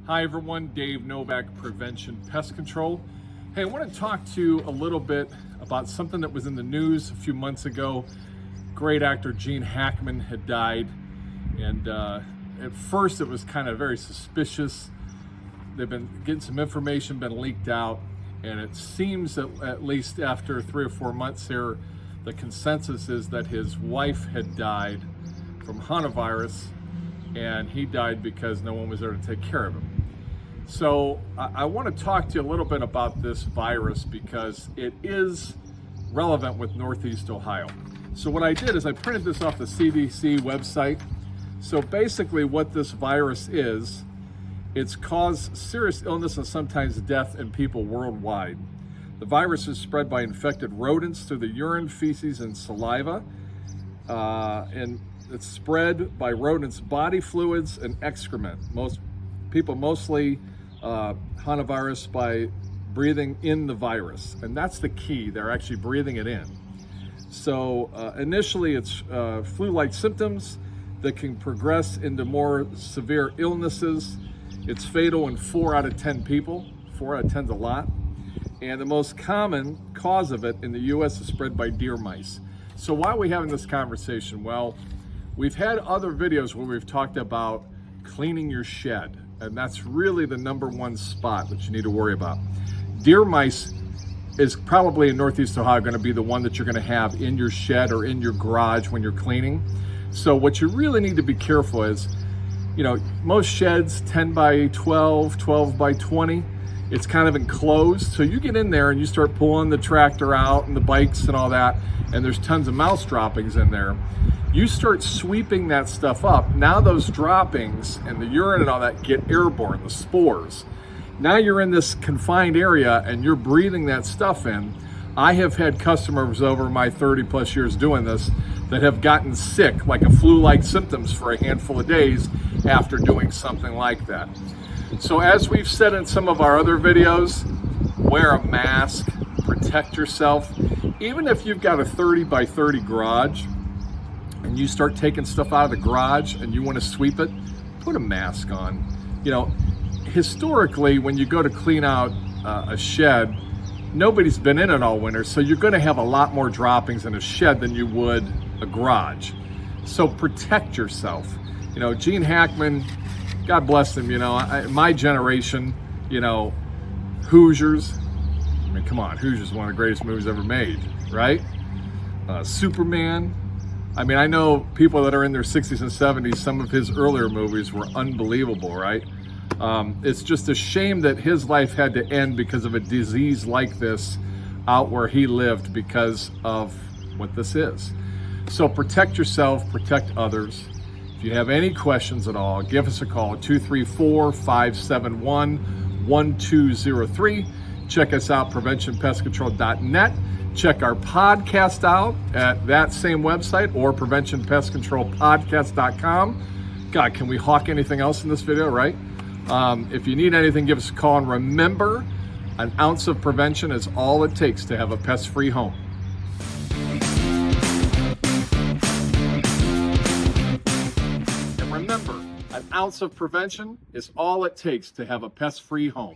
Hi everyone, Dave Novak, Prevention Pest Control. Hey, I want to talk to you a little bit about something that was in the news a few months ago. Great actor Gene Hackman had died, and at first it was kind of very suspicious. They've been getting some information, been leaked out, and it seems that at least after 3 or 4 months here, the consensus is that his wife had died from Hantavirus, and he died because no one was there to take care of him. So I want to talk to you a little bit about this virus because it is relevant with Northeast Ohio. So what I did is I printed this off the CDC website. So basically what this virus is, it's caused serious illness and sometimes death in people worldwide. The virus is spread by infected rodents through the urine, feces, and saliva. And it's spread by rodents' body fluids and excrement. Most people mostly Hantavirus by breathing in the virus, and that's the key. They're actually breathing it in. So initially it's flu-like symptoms that can progress into more severe illnesses. It's fatal in 4 out of 10 people. 4 out of 10 is a lot. And the most common cause of it in the US is spread by deer mice. So why are we having this conversation? Well, we've had other videos where we've talked about cleaning your shed, and that's really the #1 spot that you need to worry about. Deer mice is probably in Northeast Ohio going to be the one that you're going to have in your shed or in your garage when you're cleaning. So what you really need to be careful is, you know, most sheds 10 by 12, 12 by 20, it's kind of enclosed. So you get in there and you start pulling the tractor out and the bikes and all that, and there's tons of mouse droppings in there. You start sweeping that stuff up. Now those droppings and the urine and all that get airborne, the spores. Now you're in this confined area and you're breathing that stuff in. I have had customers over my 30 plus years doing this that have gotten sick, like a flu-like symptoms for a handful of days after doing something like that. So as we've said in some of our other videos, wear a mask, protect yourself. Even if you've got a 30 by 30 garage, and you start taking stuff out of the garage and you want to sweep it, put a mask on. You know, historically, when you go to clean out a shed, nobody's been in it all winter, so you're going to have a lot more droppings in a shed than you would a garage. So protect yourself. You know, Gene Hackman, God bless him, you know, my generation, you know, Hoosiers, I mean, come on, Hoosiers is one of the greatest movies ever made, right? Superman. I mean, I know people that are in their 60s and 70s, some of his earlier movies were unbelievable, right? It's just a shame that his life had to end because of a disease like this out where he lived because of what this is. So protect yourself, protect others. If you have any questions at all, give us a call at 234-571-1203. Check us out, preventionpestcontrol.net. Check our podcast out at that same website or preventionpestcontrolpodcast.com. God, can we hawk anything else in this video, right? If you need anything, give us a call. And remember, an ounce of prevention is all it takes to have a pest-free home. And remember, an ounce of prevention is all it takes to have a pest-free home.